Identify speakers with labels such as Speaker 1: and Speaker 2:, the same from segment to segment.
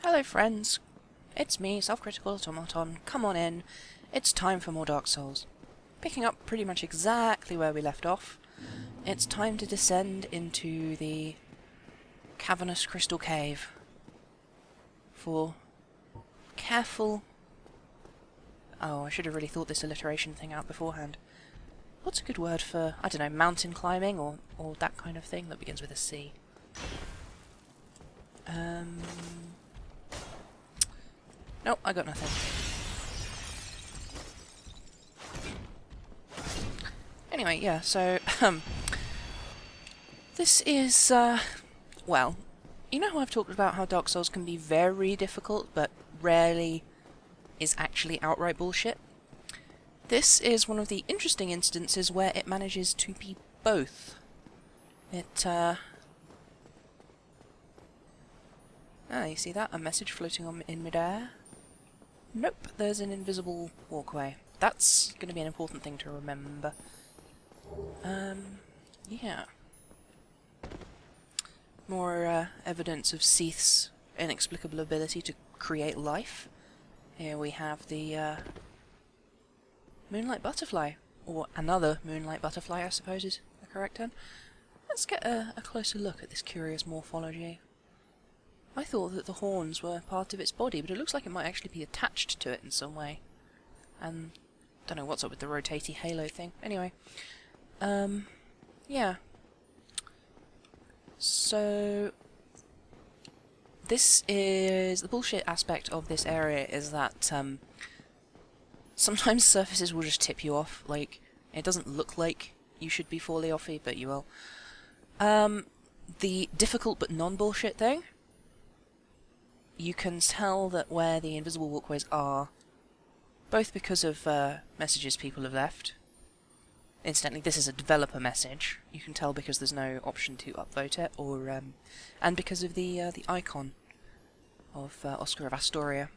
Speaker 1: Hello friends, it's me, Self-Critical Automaton. Come on in, it's time for more Dark Souls. Picking up pretty much exactly where we left off, it's time to descend into the cavernous crystal cave for careful... Oh, I should have really thought this alliteration thing out beforehand. What's a good word for, I don't know, mountain climbing or that kind of thing that begins with a C? Nope, I got nothing. Anyway, yeah, so, this is, well, you know how I've talked about how Dark Souls can be very difficult, but rarely is actually outright bullshit? This is one of the interesting instances where it manages to be both. Ah, you see that? A message floating on in midair? Nope, there's an invisible walkway. That's going to be an important thing to remember. Yeah. More evidence of Seath's inexplicable ability to create life. Here we have the Moonlight Butterfly, or another Moonlight Butterfly, I suppose is the correct term. Let's get a closer look at this curious morphology. I thought that the horns were part of its body, but it looks like it might actually be attached to it in some way. And don't know what's up with the rotating halo thing. Anyway, yeah. So this is the bullshit aspect of this area is that sometimes surfaces will just tip you off. Like, it doesn't look like you should be fully offy, but you will. The difficult but non-bullshit thing, you can tell that where the invisible walkways are, both because of messages people have left. Incidentally, this is a developer message. You can tell because there's no option to upvote it, or and because of the icon of Oscar of Astoria.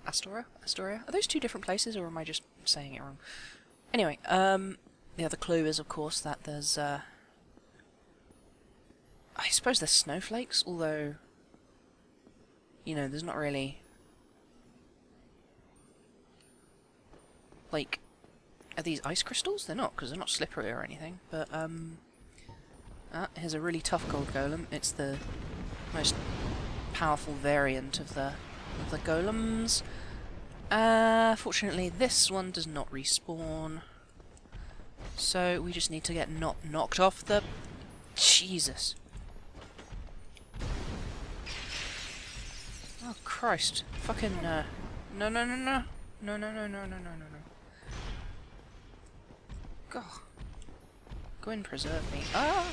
Speaker 1: Astoria? Are those two different places, or am I just saying it wrong? Anyway, the other clue is, of course, that there's I suppose there's snowflakes, although, you know, there's not really... Like, are these ice crystals? They're not, because they're not slippery or anything, but, here's a really tough gold golem. It's the most powerful variant of the golems. Fortunately, this one does not respawn, so we just need to get knocked off the... Jesus. Oh, Christ. Fucking, no. No, no, no, no. No, no, no, no, no, no, no, no. God. Go and preserve me. Ah!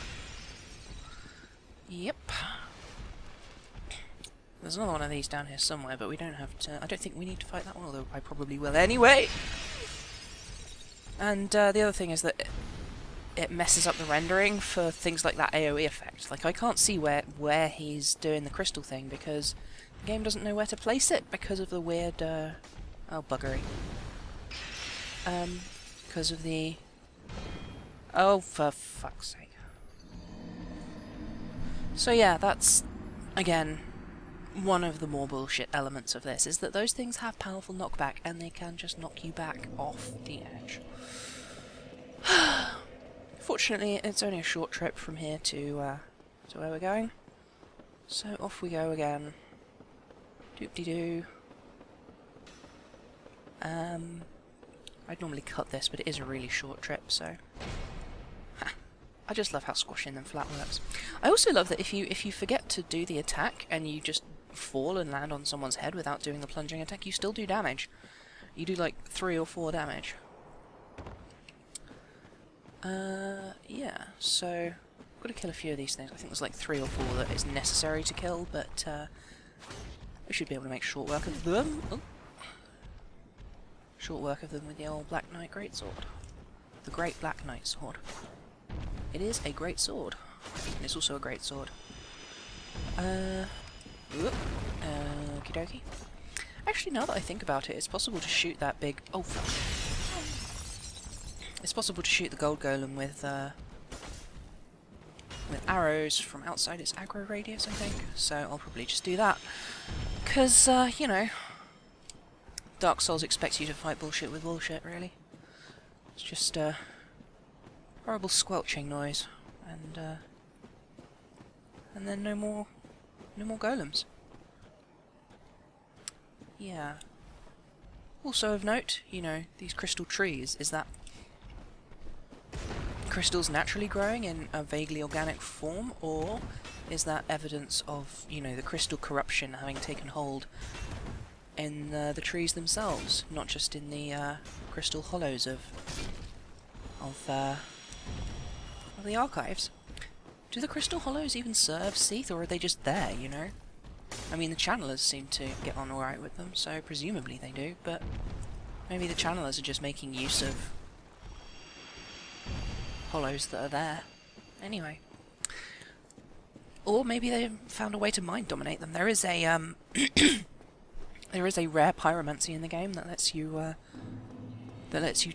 Speaker 1: Yep. There's another one of these down here somewhere, but we don't have to... I don't think we need to fight that one, although I probably will anyway! And the other thing is that it messes up the rendering for things like that AoE effect. Like, I can't see where he's doing the crystal thing, because the game doesn't know where to place it because of the weird, oh, buggery. Because of the... Oh, for fuck's sake. So yeah, that's, again, one of the more bullshit elements of this, is that those things have powerful knockback, and they can just knock you back off the edge. Fortunately, it's only a short trip from here to where we're going. So off we go again. Doop-de-doo. I'd normally cut this, but it is a really short trip, so... I just love how squashing them flat works. I also love that if you forget to do the attack, and you just fall and land on someone's head without doing the plunging attack, you still do damage. You do like 3 or 4 damage. Yeah, so... I've got to kill a few of these things. I think there's like 3 or 4 that is necessary to kill, but we should be able to make short work of them. Oh. Short work of them with the old Black Knight Greatsword. The Great Black Knight Sword. It is a great sword. And it's also a great sword. Okie dokie. Actually, now that I think about it, it's possible to shoot that big... Oh, fuck. It's possible to shoot the gold golem with arrows from outside its aggro radius, I think. So I'll probably just do that. Because, you know, Dark Souls expects you to fight bullshit with bullshit, really. It's just a horrible squelching noise, and then no more golems. Yeah. Also of note, you know, these crystal trees, is that crystals naturally growing in a vaguely organic form, or is that evidence of, you know, the crystal corruption having taken hold in the trees themselves, not just in the crystal hollows of the archives? Do the crystal hollows even serve Seath, or are they just there, you know? I mean, the channelers seem to get on alright with them, so presumably they do, but maybe the channelers are just making use of hollows that are there. Anyway. Or maybe they found a way to mind dominate them. There is a there is a rare pyromancy in the game that lets you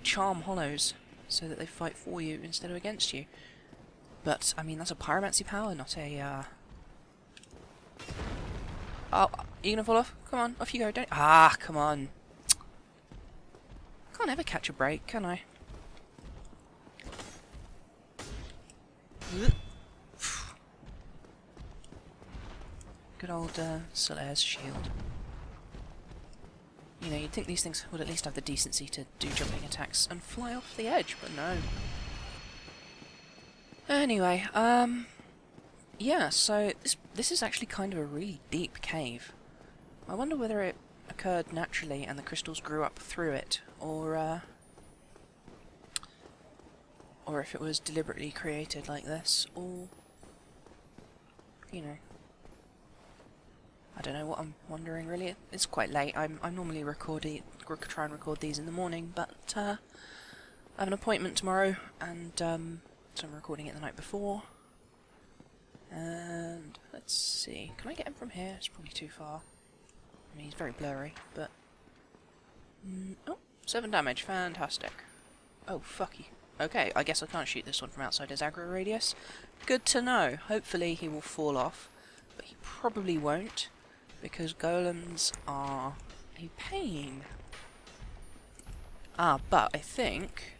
Speaker 1: charm hollows so that they fight for you instead of against you. But I mean, that's a pyromancy power, not a Oh, you gonna fall off? Come on, off you go. Don't. Ah, come on. Can't ever catch a break, can I? Good old Solaire's shield. You know, you'd think these things would at least have the decency to do jumping attacks and fly off the edge, but no. Anyway, yeah, so this is actually kind of a really deep cave. I wonder whether it occurred naturally and the crystals grew up through it, or if it was deliberately created like this, or, you know, I don't know what I'm wondering really. It's quite late. I normally try and record these in the morning, but I have an appointment tomorrow, and so I'm recording it the night before. And let's see, can I get him from here? It's probably too far. I mean, he's very blurry, but oh, 7 damage, fantastic. Oh, fucky. Okay, I guess I can't shoot this one from outside his aggro radius. Good to know. Hopefully he will fall off, but he probably won't, because golems are a pain. Ah, but I think...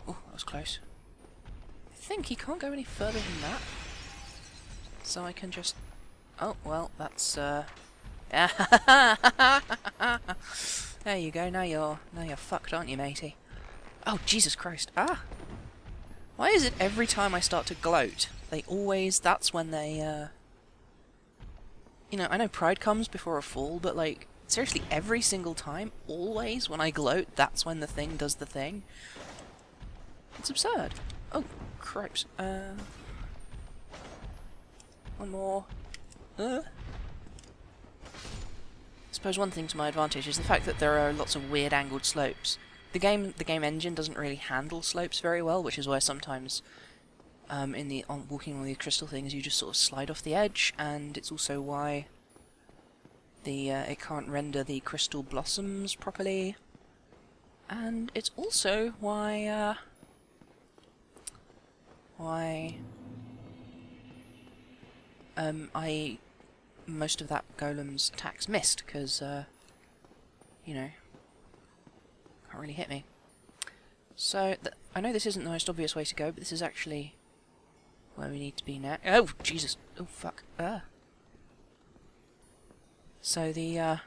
Speaker 1: oh, that was close. I think he can't go any further than that. So I can just... oh, well, that's, there you go, now you're fucked, aren't you, matey? Oh, Jesus Christ. Ah! Why is it every time I start to gloat, they always... that's when they, you know, I know pride comes before a fall, but, like, seriously, every single time, always, when I gloat, that's when the thing does the thing. It's absurd. Oh, cripes. One more. I suppose one thing to my advantage is the fact that there are lots of weird angled slopes. The game engine doesn't really handle slopes very well, which is why sometimes walking on these crystal things you just sort of slide off the edge, and it's also why it can't render the crystal blossoms properly, and it's also why most of that golem's attacks missed, because, you know, can't really hit me. So, I know this isn't the most obvious way to go, but this is actually where we need to be now. Oh, Jesus! Oh, fuck. So, the,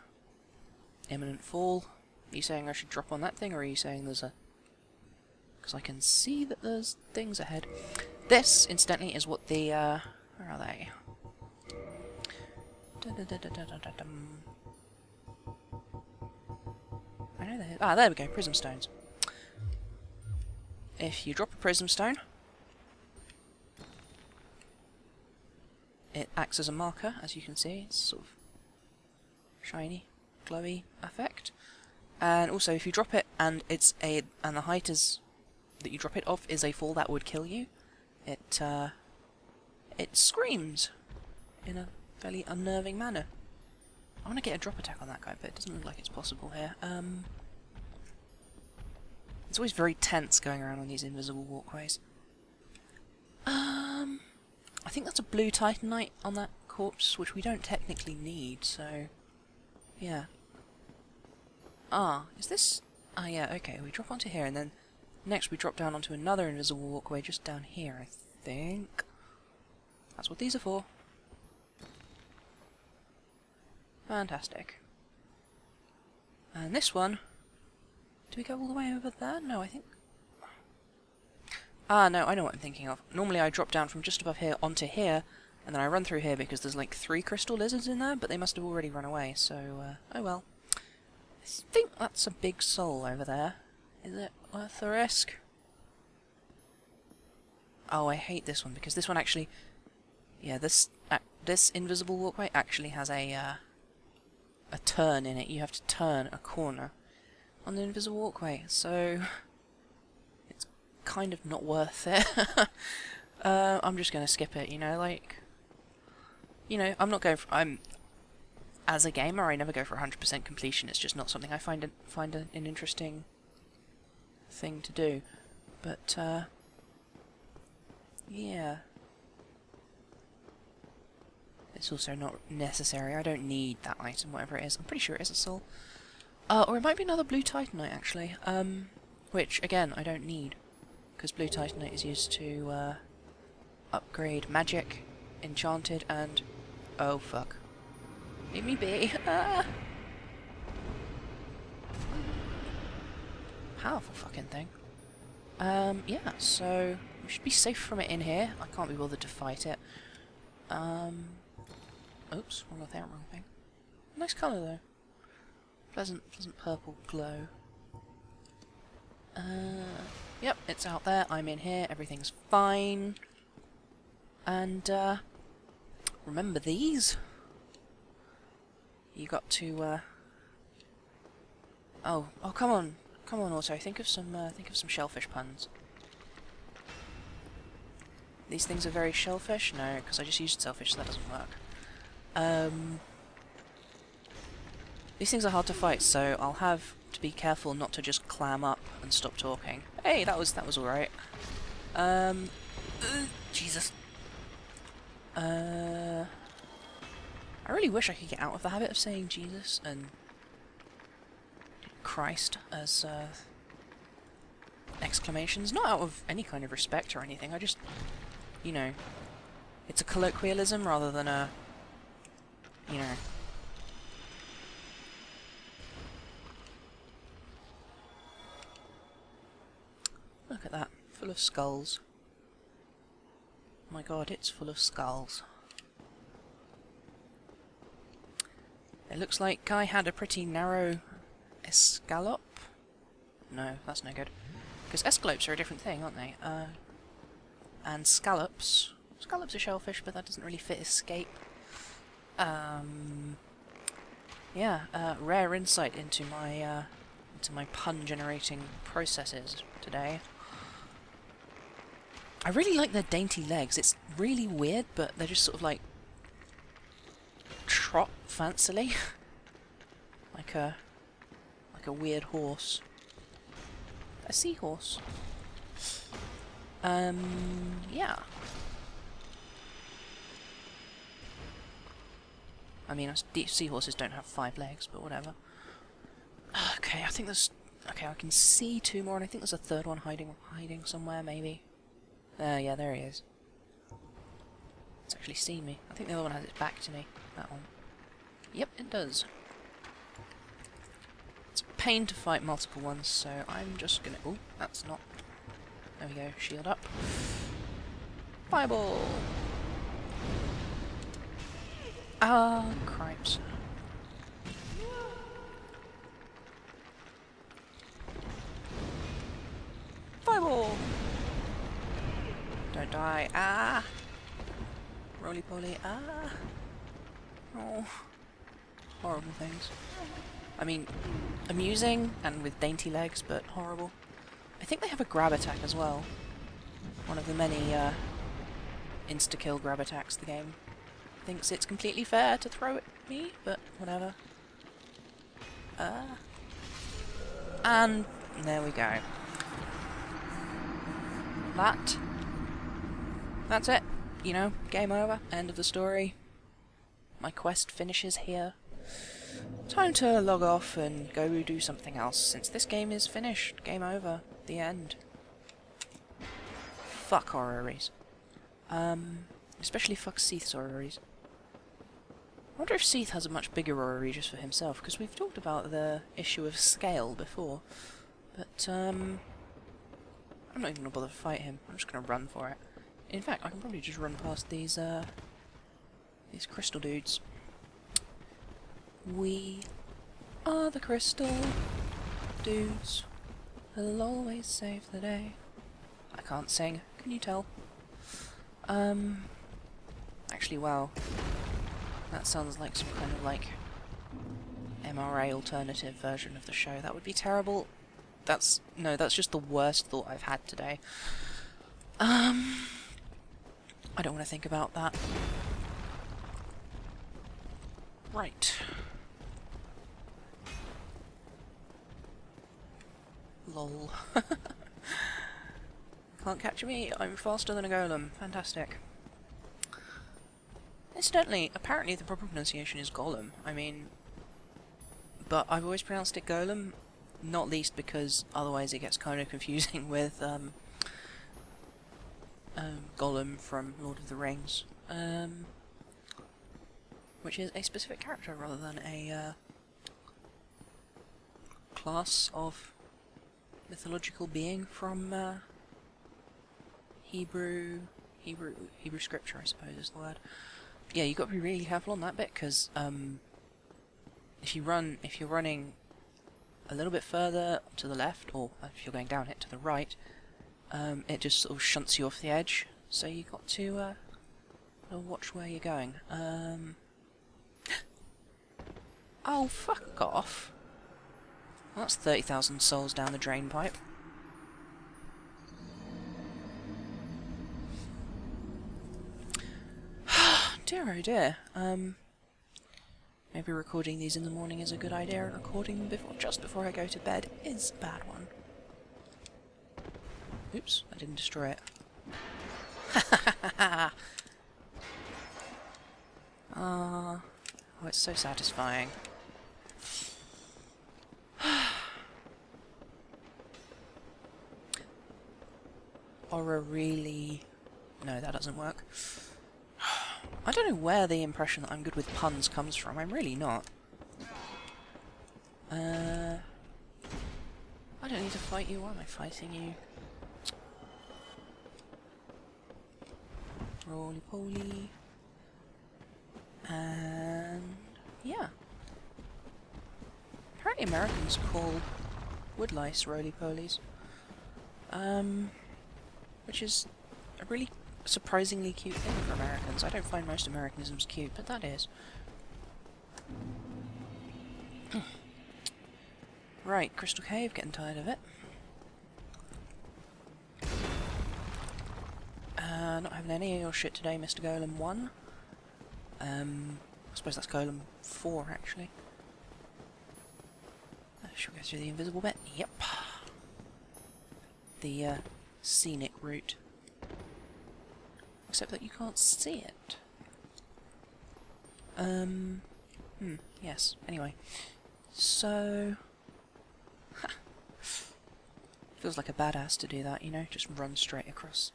Speaker 1: imminent fall. Are you saying I should drop on that thing, or are you saying there's a... because I can see that there's things ahead. This, incidentally, is what the, where are they? I know they're... ah, there we go, prism stones. If you drop a prism stone, it acts as a marker, as you can see. It's sort of shiny, glowy effect. And also, if you drop it and the height is that you drop it off is a fall that would kill you, it screams in a fairly unnerving manner. I want to get a drop attack on that guy, but it doesn't look like it's possible here. It's always very tense going around on these invisible walkways. I think that's a blue titanite on that corpse, which we don't technically need, so Yeah. Ah, is this... Ah, yeah, okay, we drop onto here, and then next we drop down onto another invisible walkway just down here, I think. That's what these are for. Fantastic. And this one... Do we go all the way over there? No, I think... Ah, no, I know what I'm thinking of. Normally I drop down from just above here onto here, and then I run through here because there's like 3 crystal lizards in there, but they must have already run away, so, oh well. I think that's a big soul over there. Is it worth the risk? Oh, I hate this one, because this one actually... Yeah, this invisible walkway actually has a turn in it. You have to turn a corner on the invisible walkway, so... It's kind of not worth it. I'm just going to skip it, you know, like... You know, I'm not going for... As a gamer, I never go for 100% completion. It's just not something I find an interesting thing to do. But, yeah. It's also not necessary. I don't need that item, whatever it is. I'm pretty sure it is a soul. Or it might be another blue titanite, actually. Which, again, I don't need. Because blue titanite is used to, upgrade magic, enchanted, and... Oh, fuck. Leave me be. Ah. Powerful fucking thing. Yeah, so we should be safe from it in here. I can't be bothered to fight it. Oops, wrong thing. Nice colour though. Pleasant purple glow. Yep, it's out there. I'm in here. Everything's fine. And remember these? You got to, Oh, come on, Auto. Think of some shellfish puns. These things are very shellfish? No, because I just used shellfish, so that doesn't work. These things are hard to fight, so I'll have to be careful not to just clam up and stop talking. Hey, that was alright. Jesus. I really wish I could get out of the habit of saying Jesus and Christ as exclamations. Not out of any kind of respect or anything, I just, you know, it's a colloquialism rather than a, you know... Look at that, full of skulls. My god, it's full of skulls. It looks like I had a pretty narrow escallop. No, that's no good. Because escalopes are a different thing, aren't they? And scallops. Scallops are shellfish, but that doesn't really fit escape. Yeah, rare insight into my pun-generating processes today. I really like their dainty legs. It's really weird, but they're just sort of like trot fancily, like a weird horse, a seahorse. Yeah. I mean, seahorses don't have 5 legs, but whatever. Okay, I think there's... Okay, I can see 2 more, and I think there's a 3rd one hiding somewhere, maybe. Yeah, there he is. It's actually seen me. I think the other one has its back to me. That one. Yep, it does. It's a pain to fight multiple ones, so I'm just gonna... Oh, that's not... There we go, shield up. Fireball! Ah, cripes. Fireball! Don't die. Ah! Roly-poly. Ah! Oh. Horrible things. I mean, amusing and with dainty legs, but horrible. I think they have a grab attack as well. One of the many insta-kill grab attacks the game thinks it's completely fair to throw at me, but whatever. And there we go. That's it. You know, game over. End of the story. My quest finishes here. Time to log off and go do something else, since this game is finished. Game over. The end. Fuck orreries. Especially fuck Seath's orreries. I wonder if Seath has a much bigger orrery just for himself, because we've talked about the issue of scale before. But, I'm not even gonna bother to fight him. I'm just gonna run for it. In fact, I can probably just run past these crystal dudes. We are the crystal dudes. They'll always save the day. I can't sing. Can you tell? Actually, wow. That sounds like some kind of, like, MRA alternative version of the show. That would be terrible. No, that's just the worst thought I've had today. I don't want to think about that. Right. Lol. Can't catch me, I'm faster than a golem. Fantastic. Incidentally, apparently the proper pronunciation is golem. I mean... But I've always pronounced it golem, not least because otherwise it gets kind of confusing with, Gollum from Lord of the Rings. Which is a specific character rather than a, class of mythological being from, Hebrew scripture, I suppose is the word. Yeah, you've got to be really careful on that bit, because, if you're running a little bit further to the left, or if you're going down it to the right, it just sort of shunts you off the edge, so you've got to, watch where you're going. Oh, fuck off. That's 30,000 souls down the drain pipe. Dear oh dear. Maybe recording these in the morning is a good idea, and recording them just before I go to bed is a bad one. Oops, I didn't destroy it. Oh, it's so satisfying. Or a really... No, that doesn't work. I don't know where the impression that I'm good with puns comes from. I'm really not. I don't need to fight you. Why am I fighting you? Roly-poly. And... yeah. Apparently Americans call woodlice roly-polies. Which is a really surprisingly cute thing for Americans. I don't find most Americanisms cute, but that is. Right, Crystal Cave, getting tired of it. Not having any of your shit today, Mr. Golem 1. I suppose that's Golem 4, actually. Should we go through the invisible bit? Yep. The, scenic route. Except that you can't see it. Yes. Anyway. So... Feels like a badass to do that, you know? Just run straight across.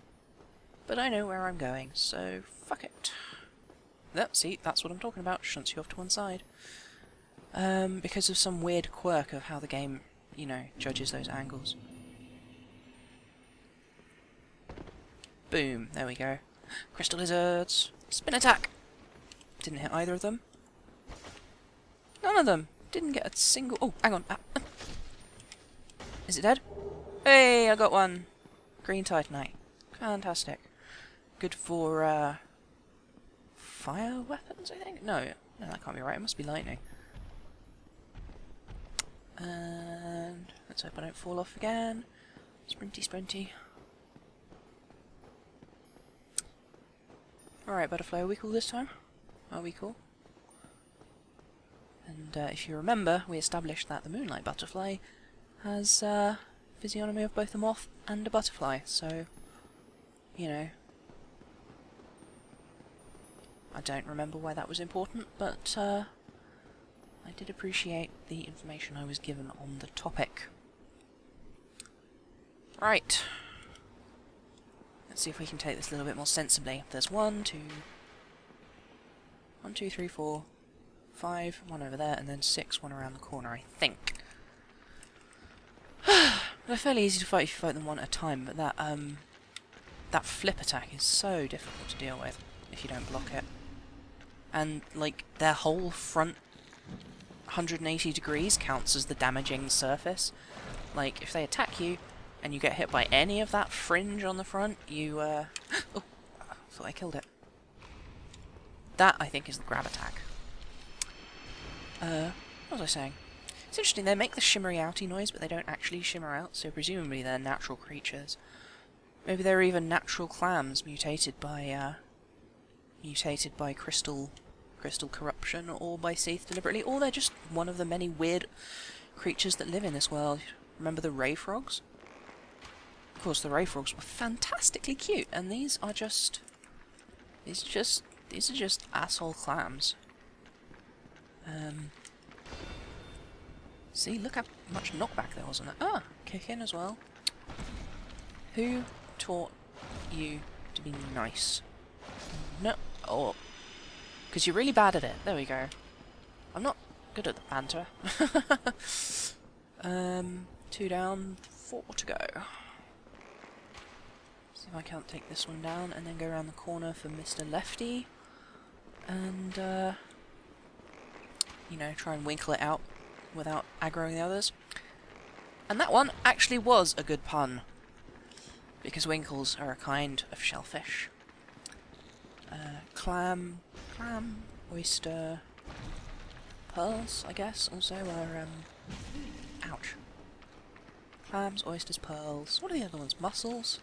Speaker 1: But I know where I'm going, so fuck it. See, that's what I'm talking about. Shunts you off to one side. Because of some weird quirk of how the game, you know, judges those angles. Boom, there we go. Crystal lizards! Spin attack! Didn't hit either of them. None of them! Didn't get a single... Oh, hang on. Is it dead? Hey, I got one! Green Titanite. Fantastic. Good for, fire weapons, I think? No, that can't be right. It must be lightning. And... let's hope I don't fall off again. Sprinty, sprinty. Alright, butterfly, are we cool this time? Are we cool? And if you remember, we established that the moonlight butterfly has physiognomy of both a moth and a butterfly, so, you know. I don't remember why that was important, but I did appreciate the information I was given on the topic. Right. Let's see if we can take this a little bit more sensibly. There's 1, 2, 3, 4, 5, one over there, and then 6, one around the corner, I think. They're fairly easy to fight if you fight them one at a time, but that flip attack is so difficult to deal with if you don't block it. And, like, their whole front 180 degrees counts as the damaging surface. Like, if they attack you, and you get hit by any of that fringe on the front, you, oh, I thought I killed it. That, I think, is the grab attack. What was I saying? It's interesting, they make the shimmery outy noise, but they don't actually shimmer out, so presumably they're natural creatures. Maybe they're even natural clams mutated by crystal corruption, or by Seath deliberately, or they're just one of the many weird creatures that live in this world. Remember the ray frogs? Of course, the ray frogs were fantastically cute, and these are just asshole clams. See, look how much knockback there was on it. Ah, kick in as well. Who taught you to be nice? No. Oh. Because you're really bad at it. There we go. I'm not good at the banter. 2 down, 4 to go. See if I can't take this one down and then go around the corner for Mr. Lefty. And, you know, try and winkle it out without aggroing the others. And that one actually was a good pun, because winkles are a kind of shellfish. Clam, oyster, pearls, I guess, also are, ouch. Clams, oysters, pearls. What are the other ones? Mussels?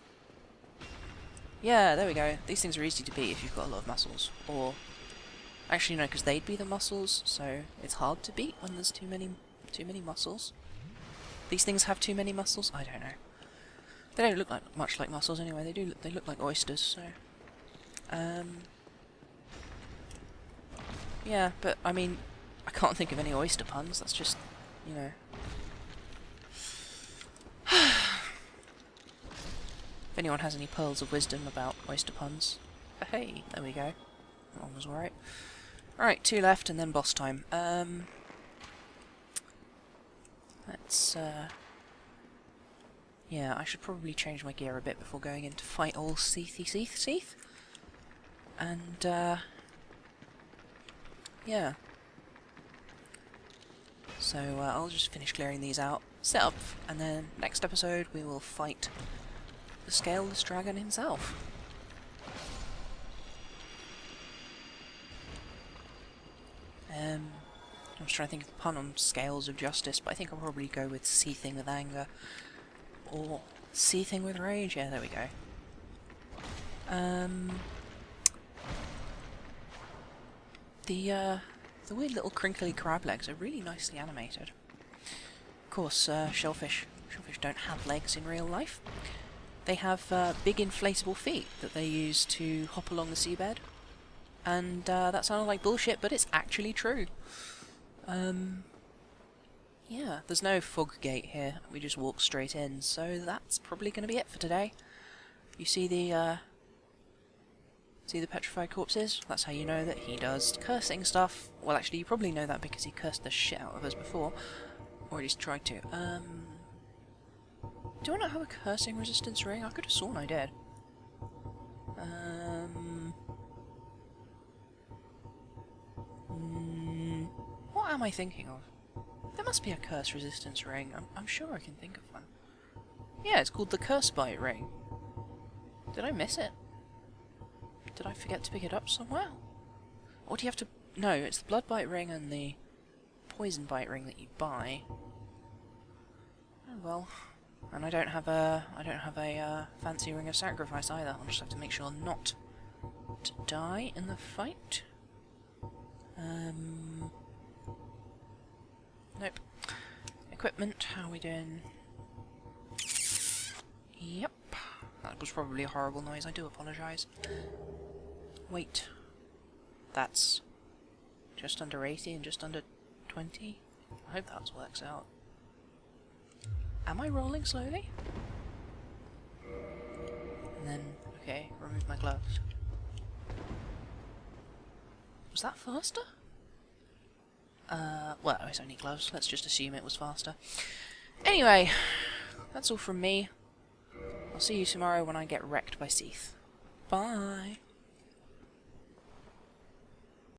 Speaker 1: Yeah, there we go. These things are easy to beat if you've got a lot of mussels. Or, actually no, because they'd be the mussels, so it's hard to beat when there's too many mussels. These things have too many mussels? I don't know. They don't look much like mussels anyway. They look like oysters. So, yeah. But I mean, I can't think of any oyster puns. That's just, you know. If anyone has any pearls of wisdom about oyster puns, hey, there we go. That one was alright. Alright, 2 left and then boss time. Let's, yeah, I should probably change my gear a bit before going in to fight all Seath. And, yeah. So, I'll just finish clearing these out, set up, and then next episode we will fight the Scaleless Dragon himself. I'm just trying to think of the pun on Scales of Justice, but I think I'll probably go with Seething with Anger. Or Seething with Rage, yeah, there we go. The weird little crinkly crab legs are really nicely animated. Of course, shellfish don't have legs in real life. They have big inflatable feet that they use to hop along the seabed. And that sounded like bullshit, but it's actually true. Yeah, there's no fog gate here. We just walk straight in, so that's probably going to be it for today. You see the petrified corpses? That's how you know that he does cursing stuff. Well, actually, you probably know that because he cursed the shit out of us before. Or at least tried to. Do I not have a cursing resistance ring? I could have sworn I did. What am I thinking of? There must be a curse resistance ring. I'm sure I can think of one. Yeah, it's called the Curse Bite ring. Did I miss it? Did I forget to pick it up somewhere? Or do you have to... No, it's the Blood Bite ring and the Poison Bite ring that you buy. Oh well. And I don't have a fancy ring of sacrifice either. I'll just have to make sure not to die in the fight. Nope. Equipment, how are we doing? Yep. That was probably a horrible noise, I do apologise. Wait. That's just under 80 and just under 20. I hope that works out. Am I rolling slowly? And then, okay, remove my gloves. Was that faster? Well, it's only gloves. Let's just assume it was faster. Anyway, that's all from me. I'll see you tomorrow when I get wrecked by Seath. Bye!